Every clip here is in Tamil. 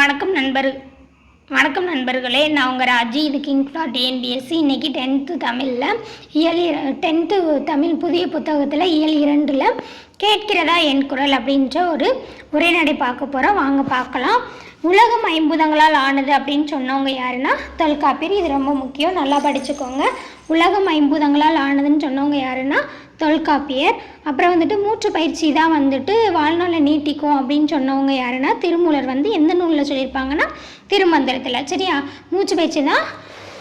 வணக்கம் நண்பர்களே, நான் உங்கள் ராஜி. இது King.TNPSC. இன்றைக்கி 10th தமிழில் டென்த்து தமிழ் புதிய புத்தகத்தில் இயல் 2 கேட்கிறதா என் குரல் அப்படின்ற ஒரு உரைநடை பார்க்க போகிறோம். வாங்க பார்க்கலாம். உலகம் ஐம்பூதங்களால் ஆனது அப்படின்னு சொன்னவங்க யாருன்னா தொல்காப்பியர். இது ரொம்ப முக்கியம், நல்லா படிச்சுக்கோங்க. உலகம் ஐம்பூதங்களால் ஆனதுன்னு சொன்னவங்க யாருன்னா தொல்காப்பியர். அப்புறம் மூச்சு பயிற்சி தான் வாழ்நாளை நீட்டிக்கும் அப்படின்னு சொன்னவங்க யாருன்னா திருமூலர். எந்த நூலில் சொல்லியிருப்பாங்கன்னா திருமந்திரத்தில். சரியா, மூச்சு பயிற்சி தான்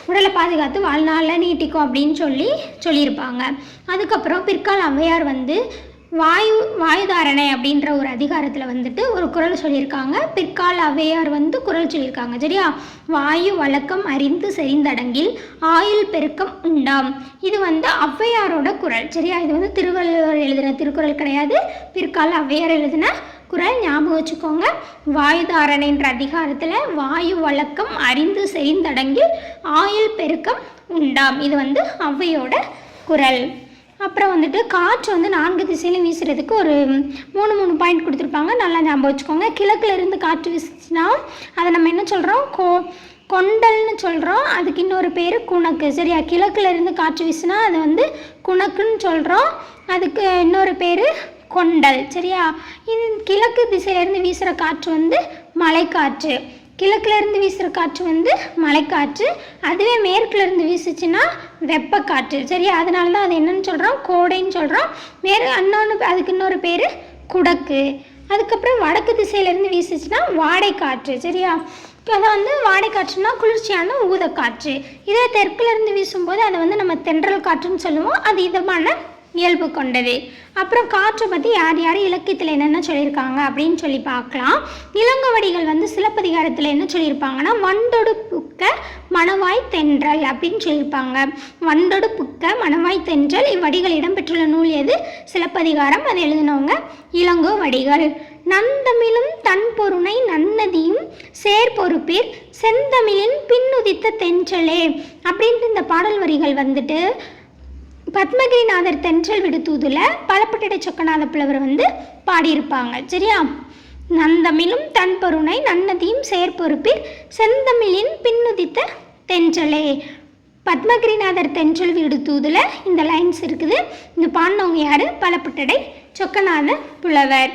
உடலை பாதுகாத்து வாழ்நாளை நீட்டிக்கும் அப்படின்னு சொல்லியிருப்பாங்க. அதுக்கப்புறம் பிற்கால ஔவையார் வாயுதாரணை அப்படின்ற ஒரு அதிகாரத்தில் ஒரு குறள் சொல்லியிருக்காங்க. பிற்கால ஔவையார் குறள் சொல்லியிருக்காங்க. சரியா, வாயு வழக்கம் அறிந்து செறிந்தடங்கில் ஆயுள் பெருக்கம் உண்டாம். இது ஔவையாரோட குறள். சரியா, இது திருவள்ளுவர் எழுதின திருக்குறள் கிடையாது, பிற்கால ஔவையார் எழுதின குறள். ஞாபகம் வச்சுக்கோங்க. வாயுதாரணைன்ற அதிகாரத்தில் வாயு வழக்கம் அறிந்து செறிந்தடங்கில் ஆயுள் பெருக்கம் உண்டாம். இது ஔவையோட குறள். அப்புறம் காற்று 4 திசையிலும் வீசுறதுக்கு ஒரு 3 பாயிண்ட் கொடுத்துருப்பாங்க. நல்லா ஞாபகம் வச்சுக்கோங்க. கிழக்குல இருந்து காற்று வீசுச்சுன்னா அதை நம்ம என்ன சொல்கிறோம்? கொண்டல்னு சொல்கிறோம். அதுக்கு இன்னொரு பேர் குணக்கு. சரியா, கிழக்குல இருந்து காற்று வீசுனா அது குணக்குன்னு சொல்கிறோம். அதுக்கு இன்னொரு பேர் கொண்டல். சரியா, இது கிழக்கு திசையிலேருந்து வீசுகிற காற்று மலைக்காற்று. கிழக்குலேருந்து வீசுகிற காற்று மலைக்காற்று. அதுவே மேற்குலேருந்து வீசுச்சுன்னா வெப்பக்காற்று. சரியா, அதனால தான் அது என்னன்னு சொல்கிறோம்? கோடைன்னு சொல்கிறோம். அதுக்கு இன்னொரு பேர் குடக்கு. அதுக்கப்புறம் வடக்கு திசையிலேருந்து வீசுச்சுன்னா வாடைக்காற்று. சரியா, அதை வாடைக்காற்றுனா குளிர்ச்சியான ஊதக்காற்று. இதே தெற்குலேருந்து வீசும்போது அதை நம்ம தென்றல் காற்றுன்னு சொல்லுவோம். அது இதமான இயல்பு கொண்டது. அப்புறம் காற்றை பற்றி யார் இலக்கியத்தில் என்னென்ன சொல்லியிருக்காங்க அப்படின்னு சொல்லி பார்க்கலாம். இளங்கோவடிகள் சிலப்பதிகாரத்தில் என்ன சொல்லியிருப்பாங்கன்னா வண்டொடு புக்க மணவாய் தென்றல் அப்படின்னு சொல்லியிருப்பாங்க. வண்டொடு புக்க மணவாய் தென்றல் இவ்வடிகள் இடம்பெற்றுள்ள நூல் எது? சிலப்பதிகாரம். அதை எழுதினவங்க இளங்கோவடிகள். நந்தமிழும் தன் பொருணை நன்னதியும் சேர்பொறுப்பீர் செந்தமிழின் பின்னுதித்த தென்றலே அப்படின்ட்டு இந்த பாடல் வரிகள் பத்மகிரிநாதர் தென்றல் விடுத்தூதுல பலப்பட்டடை சொக்கநாத புலவர் பாடியிருப்பாங்க. சரியா, நந்தமிழும் தன் பொருணை நன்னதியும் செயற்பொறுப்பில் செந்தமிழின் பின்னுதித்த தென்றலே. பத்மகிரிநாதர் தென்றல் விடுத்தூதுல இந்த லைன்ஸ் இருக்குது. இந்த பாடினவங்க யாரு? பலப்பட்டடை சொக்கநாத புலவர்.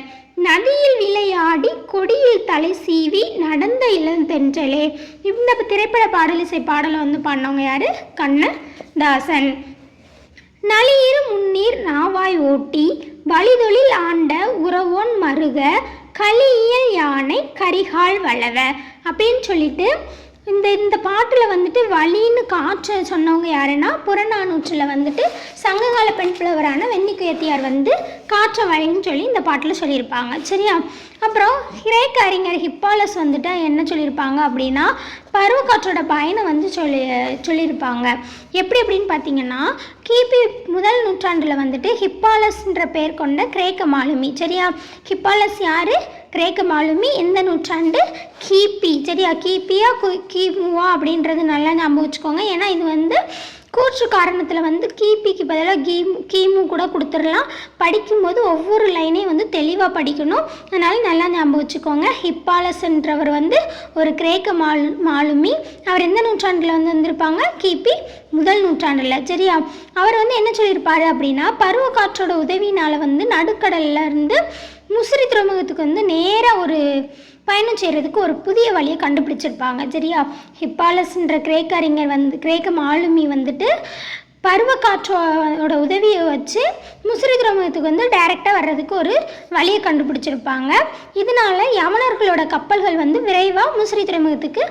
நதியில் விளையாடி கொடியில் தலை சீவி நடந்த இளந்தென்றலே. இந்த திரைப்பட பாடலிசை பாடலை பாடினவங்க யாரு? கண்ணதாசன். நளியிரு முன்னீர் நாவாய் ஓட்டி வழிதொழில் ஆண்ட உறவோன் மருக களியியல் யானை கரிகால் வளவ அப்படின்னு சொல்லிட்டு இந்த பாட்டில் வழின்னு காற்று சொன்னவங்க யாருன்னா புறநானூற்றில் சங்ககால பெண் புலவரான வெண்ணிக்குயத்தியார் காற்றை வழின்னு சொல்லி இந்த பாட்டில் சொல்லியிருப்பாங்க. சரியா, அப்புறம் கிரேக்க அறிஞர் ஹிப்பாலஸ் என்ன சொல்லியிருப்பாங்க அப்படின்னா பருவக்காற்றோட பயனை சொல்லியிருப்பாங்க. எப்படி அப்படின்னு பார்த்தீங்கன்னா கிபி 1 நூற்றாண்டில் ஹிப்பாலஸ்ன்ற பேர் கொண்ட கிரேக்க மாலுமி. சரியா, ஹிப்பாலஸ் யார்? கிரேக்க மாலுமி. எந்த நூற்றாண்டு? கிபி. சரியா, கிபியா கிமுவா அப்படின்றது நல்லா ஞாபகம் வச்சுக்கோங்க. ஏன்னா இது கூற்று காரணத்தில் கிபிக்கு பதிலாக கிமு கூட கொடுத்துடலாம். படிக்கும்போது ஒவ்வொரு லைனையும் தெளிவாக படிக்கணும். அதனால் நல்லா ஞாபகம் வச்சுக்கோங்க. ஹிப்பாலஸ்ன்றவர் ஒரு கிரேக்க மாலுமி. அவர் எந்த நூற்றாண்டில் வந்திருப்பாங்க? கிபி 1 நூற்றாண்டில். சரியா, அவர் என்ன சொல்லியிருப்பார் அப்படின்னா பருவக்காற்றோட உதவினால் நடுக்கடல்ல இருந்து முசிறி துறைமுகத்துக்கு நேராக ஒரு பயணம் செய்கிறதுக்கு ஒரு புதிய வழியை கண்டுபிடிச்சிருப்பாங்க. சரியா, ஹிப்பாலஸ்ன்ற கிரேக்க அறிஞர் கிரேக்க மாலுமி பருவக்காற்றோட உதவியை வச்சு முசிறி துறைமுகத்துக்கு டைரெக்டாக வர்றதுக்கு ஒரு வழியை கண்டுபிடிச்சிருப்பாங்க. இதனால யவனர்களோட கப்பல்கள் விரைவாக முசிறி துறைமுகத்துக்கு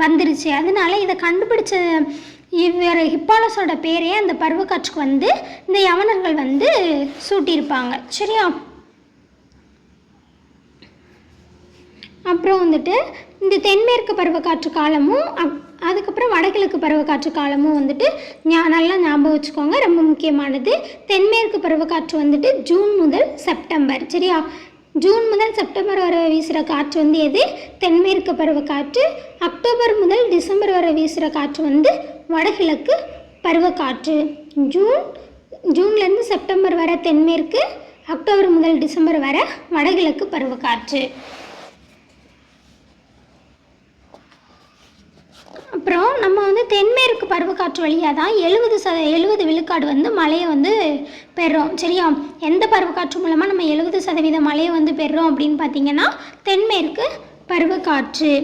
வந்துருச்சு. அதனால இதை கண்டுபிடிச்ச இவர் ஹிப்பாலஸோட பேரையே அந்த பருவக்காற்றுக்கு இந்த யவனர்கள் சூட்டியிருப்பாங்க. சரியா, அப்புறம் இந்த தென்மேற்கு பருவக்காற்று காலமும் அதுக்கப்புறம் வடகிழக்கு பருவக்காற்று காலமும் நல்லா ஞாபகம் வச்சுக்கோங்க. ரொம்ப முக்கியமானது. தென்மேற்கு பருவக்காற்று ஜூன் முதல் செப்டம்பர். சரியா, ஜூன் முதல் செப்டம்பர் வரை வீசுகிற காற்று எது? தென்மேற்கு பருவக்காற்று. அக்டோபர் முதல் டிசம்பர் வரை வீசுகிற காற்று வடகிழக்கு பருவக்காற்று. ஜூன்லேருந்து செப்டம்பர் வரை தென்மேற்கு, அக்டோபர் முதல் டிசம்பர் வரை வடகிழக்கு பருவக்காற்று. அப்புறம் நம்ம வந்து தென்மேற்கு பருவக்காற்று வழியாக தான் 70 விழுக்காடு வந்து மழையை வந்து பெறுறோம். சரியா? எந்த பருவக்காற்று மூலமாக நம்ம 70% மழையை வந்து பெறுறோம் அப்படின்னு பார்த்தீங்கன்னா தென்மேற்கு பருவக்காற்று.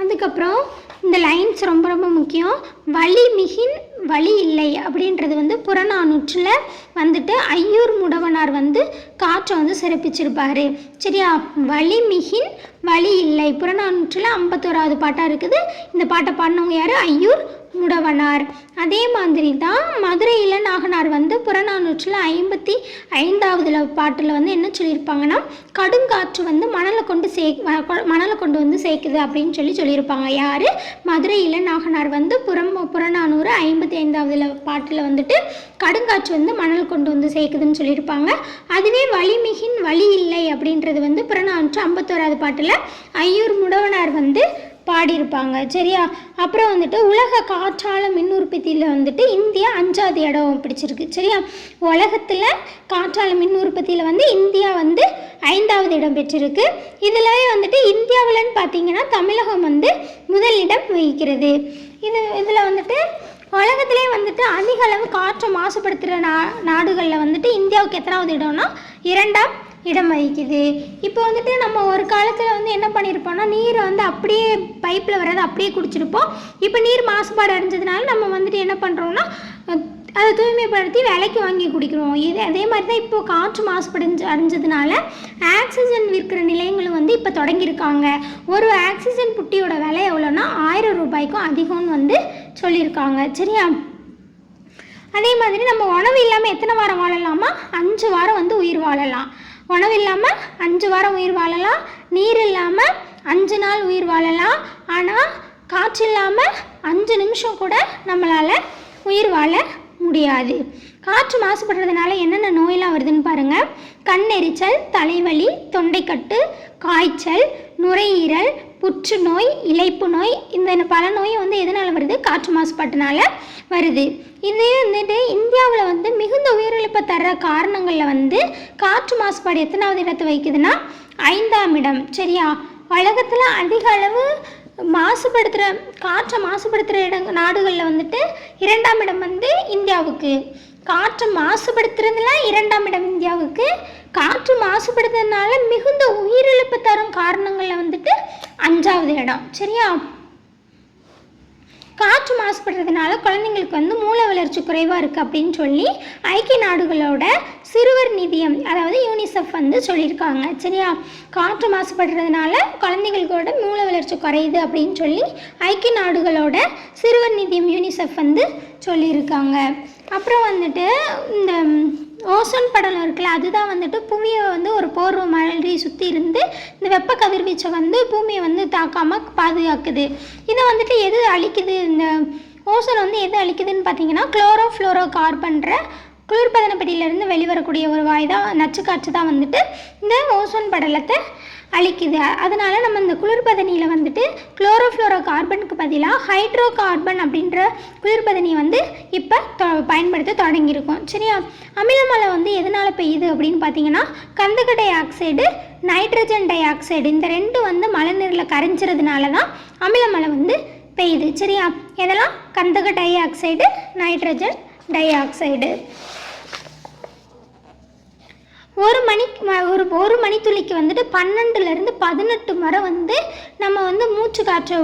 அதுக்கப்புறம் இந்த லைன்ஸ் ரொம்ப ரொம்ப முக்கியம். வழி மிகின் வழி இல்லை அப்படின்றது வந்து புறநானூற்றில் வந்துட்டு ஐயூர் முடவனார் வந்து காற்றை வந்து சிறப்பிச்சிருப்பார். சரியா? வழி மிகின் வழி இல்லை புறநானூற்றில் 51வது பாட்டாக இருக்குது. இந்த பாட்டை பாடினவங்க யார்? ஐயூர் முடவனார். அதே மாதிரி தான் மதுரை இளநாகனார் வந்து புறநானூற்றில் 55வது பாட்டில் வந்து என்ன சொல்லியிருப்பாங்கன்னா கடுங்காற்று வந்து மணலை கொண்டு வந்து சேர்க்குது அப்படின்னு சொல்லியிருப்பாங்க. யார்? மதுரை இளநாகனார் வந்து புறநானூறு 55வது பாட்டில் வந்துட்டு கடுங்காற்று வந்து மணல் கொண்டு வந்து சேர்க்குதுன்னு சொல்லியிருப்பாங்க. அதுவே வழிமிகின் வழி இல்லை அப்படின்றது வந்து புறநானூற்று 51வது பாட்டில் ஐயூர் முடவனார் வந்து பாடியிருப்பாங்க. சரியா? அப்புறம் வந்துட்டு உலக காற்றால மின் உற்பத்தியில் வந்துட்டு இந்தியா 5வது இடம் பிடிச்சிருக்கு. சரியா? உலகத்தில் காற்றால மின் உற்பத்தியில் வந்து இந்தியா வந்து 5வது இடம் பெற்றிருக்கு. இதிலவே வந்துட்டு இந்தியாவில்னு பார்த்தீங்கன்னா தமிழகம் வந்து முதலிடம் வகிக்கிறது. இதில் வந்துட்டு உலகத்திலே வந்துட்டு அதிக அளவு காற்றை மாசுபடுத்துகிற நாடுகளில் வந்துட்டு இந்தியாவுக்கு எத்தனாவது இடம்னா 2ஆம் இடம் வகிக்குது. இப்போ வந்துட்டு நம்ம ஒரு காலத்தில் வந்து என்ன பண்ணியிருப்போம்னா நீரை வந்து அப்படியே பைப்பில் வர்றது அப்படியே குடிச்சிருப்போம். இப்போ நீர் மாசுபாடு அடைஞ்சதுனால நம்ம வந்துட்டு என்ன பண்ணுறோம்னா அதை தூய்மைப்படுத்தி விலைக்கு வாங்கி குடிக்கிறோம். அதே மாதிரி தான் இப்போது காற்று அடைஞ்சதுனால ஆக்சிஜன் விற்கிற நிலையங்களும் வந்து இப்போ தொடங்கியிருக்காங்க. ஒரு ஆக்சிஜன் புட்டியோட விலை எவ்வளோன்னா 1000 ரூபாய்க்கும் அதிகம்னு வந்து சொல்லியிருக்காங்க. சரியா? அதே மாதிரி நம்ம உணவு இல்லாமல் எத்தனை வாரம் வாழலாமா? 5 வாரம் வந்து உயிர் வாழலாம். உணவு இல்லாமல் 5 வாரம் உயிர் வாழலாம். நீர் இல்லாமல் 5 நாள் உயிர் வாழலாம். ஆனால் காற்று இல்லாமல் 5 நிமிஷம் கூட நம்மளால் உயிர் வாழ முடியாது. காற்று மாசுபடுறதுனால என்னென்ன நோயெல்லாம் வருதுன்னு பாருங்கள். கண்ணெரிச்சல், தலைவலி, தொண்டைக்கட்டு, காய்ச்சல், நுரையீரல், புற்றுநோய், இளைப்பு நோய், இந்த பல நோய் வந்து எதனால் வருது? காற்று மாசுபாட்டினால வருது. இதே வந்துட்டு இந்தியாவில் வந்து மிகுந்த உயிரிழப்பை தர்ற காரணங்களில் வந்து காற்று மாசுபாடு எத்தனாவது இடத்தை வகிக்குதுன்னா 5ஆம் இடம். சரியா? உலகத்தில் அதிக அளவு காற்றை மாசுபடுத்துகிற நாடுகளில் வந்துட்டு 2ஆம் இடம் வந்து இந்தியாவுக்கு. காற்று மாசுபடுத்துறதுல 2ஆம் இடம் இந்தியாவுக்கு. காற்று மாசுபடுத்துறதுனால மிகுந்த உயிரிழப்பு தரும் காரணங்களில் வந்துட்டு 5ஆவது இடம். சரியா? காற்று மாசுபடுறதுனால குழந்தைங்களுக்கு வந்து மூளை வளர்ச்சி குறைவாக இருக்குது அப்படின்னு சொல்லி ஐக்கிய நாடுகளோட சிறுவர் நிதியம் அதாவது யூனிசெஃப் வந்து சொல்லியிருக்காங்க. சரியா? காற்று மாசுபடுறதுனால குழந்தைகளோட மூளை வளர்ச்சி குறையுது அப்படின்னு சொல்லி ஐக்கிய நாடுகளோட சிறுவர் நிதியம் யூனிசெஃப் வந்து சொல்லியிருக்காங்க. அப்புறம் வந்துட்டு இந்த ஓசோன் படலம் இருக்குல்ல, அதுதான் வந்துட்டு பூமியை வந்து ஒரு போர்வை மாதிரி சுற்றி இருந்து இந்த வெப்ப கதிர்வீச்சை வந்து பூமியை வந்து தாக்காமல் பாதுகாக்குது. இதை வந்துட்டு எது அழிக்குது? இந்த ஓசோன் வந்து எது அழிக்குதுன்னு பார்த்தீங்கன்னா குளோரோஃப்ளோரோ கார்பன்ற குளிர்பதன பெட்டியிலேருந்து வெளிவரக்கூடிய ஒரு வாய் தான், நச்சுக்காற்று தான் வந்துட்டு இந்த ஓசோன் படலத்தை அழிக்குது. அதனால் நம்ம இந்த குளிர்பதனியில் வந்துட்டு குளோரோஃப்ளோரோ கார்பனுக்கு பதிலாக ஹைட்ரோ கார்பன் அப்படின்ற குளிர்பதனியை வந்து இப்போ பயன்படுத்த தொடங்கியிருக்கோம். சரியா? அமிலமழை வந்து எதனால் பெய்யுது அப்படின்னு பார்த்தீங்கன்னா கந்தக di oxide, nitrogen di oxide இந்த 2 வந்து மழை நீரில் கரைஞ்சிறதுனால தான் அமிலமழை வந்து பெய்யுது. சரியா? இதெல்லாம் கந்தக di oxide, nitrogen di oxide. ஒரு மணித்துளிக்கு வந்துட்டு 12லேருந்து 18 முறை வந்து நம்ம வந்து மூச்சு காற்றை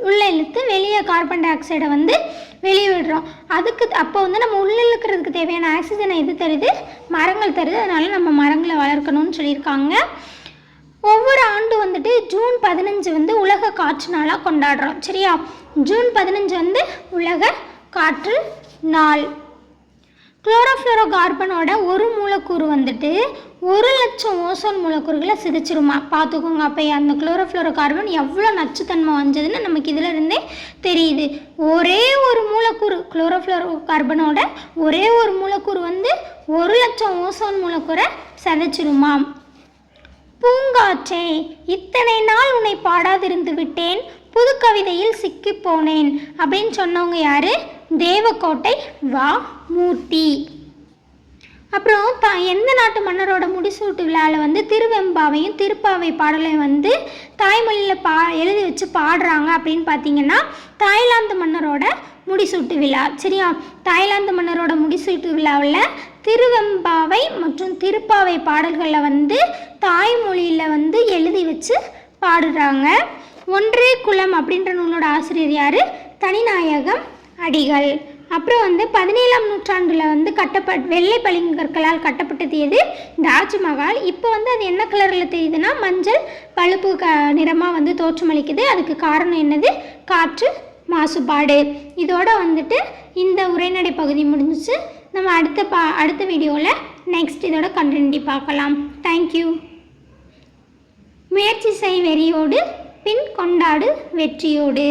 உள்ளே இழுத்து வெளியே கார்பன் டை ஆக்சைடை வந்து வெளியே விடுறோம். அப்போ வந்து நம்ம உள்ளே இழுக்கிறதுக்கு தேவையான ஆக்சிஜனை எது தருது? மரங்கள் தருது. அதனால நம்ம மரங்களை வளர்க்கணும்னு சொல்லியிருக்காங்க. ஒவ்வொரு ஆண்டு வந்துட்டு ஜூன் 15 வந்து உலக காற்று நாளாக கொண்டாடுறோம். சரியா? ஜூன் 15 வந்து உலக காற்று நாள். குளோரோஃப்ளோரோ கார்பனோட ஒரு மூலக்கூறு வந்துட்டு 1,00,000 ஓசோன் மூலக்கூறுகளை சிதைச்சிருமா. பார்த்துக்கோங்க. அப்போ அந்த குளோரோஃப்ளோரோ கார்பன் எவ்வளோ நச்சுத்தன்மை வந்ததுன்னு நமக்கு இதில் இருந்தே தெரியுது. ஒரே ஒரு மூலக்கூறு குளோரோஃப்ளோரோ கார்பனோட ஒரே ஒரு மூலக்கூறு வந்து 1,00,000 ஓசோன் மூலக்கூறை சிதைச்சிருமாம். பூங்காற்றே இத்தனை நாள் உன்னை பாடாதிருந்து விட்டேன், புது கவிதையில் சிக்கி போனேன் அப்படின்னு சொன்னவங்க யாரு? தேவக்கோட்டை வா மூர்த்தி. அப்புறம் எந்த நாட்டு மன்னரோட முடிசூட்டு விழாவில் வந்து திருவெம்பாவையும் திருப்பாவை பாடலையும் வந்து தாய்மொழியில் எழுதி வச்சு பாடுறாங்க அப்படின்னு பார்த்தீங்கன்னா தாய்லாந்து மன்னரோட முடிசூட்டு விழா. சரியா? தாய்லாந்து மன்னரோட முடிசூட்டு விழாவில் திருவெம்பாவை மற்றும் திருப்பாவை பாடல்களில் வந்து தாய்மொழியில் வந்து எழுதி வச்சு பாடுறாங்க. ஒன்றே குலம் அப்படின்ற நூலோட ஆசிரியர் யார்? தனிநாயகம் அடிகள். அப்புறம் வந்து 17ஆம் நூற்றாண்டில் வந்து வெள்ளை பளிங்கற்களால் கட்டப்பட்டது எது? தாஜ்மஹால். இப்போ வந்து அது என்ன கலரில் தெரியுதுன்னா மஞ்சள் பழுப்பு நிறமாக வந்து தோற்றமளிக்குது. அதுக்கு காரணம் என்னது? காற்று மாசுபாடு. இதோட வந்துட்டு இந்த உரைநடை பகுதி முடிஞ்சிச்சு. நம்ம அடுத்த வீடியோவில் நெக்ஸ்ட் இதோட கண்டினியூ பார்க்கலாம். தேங்க்யூ. முயற்சி செய் வெறியோடு, பின் கொண்டாடு வெற்றியோடு.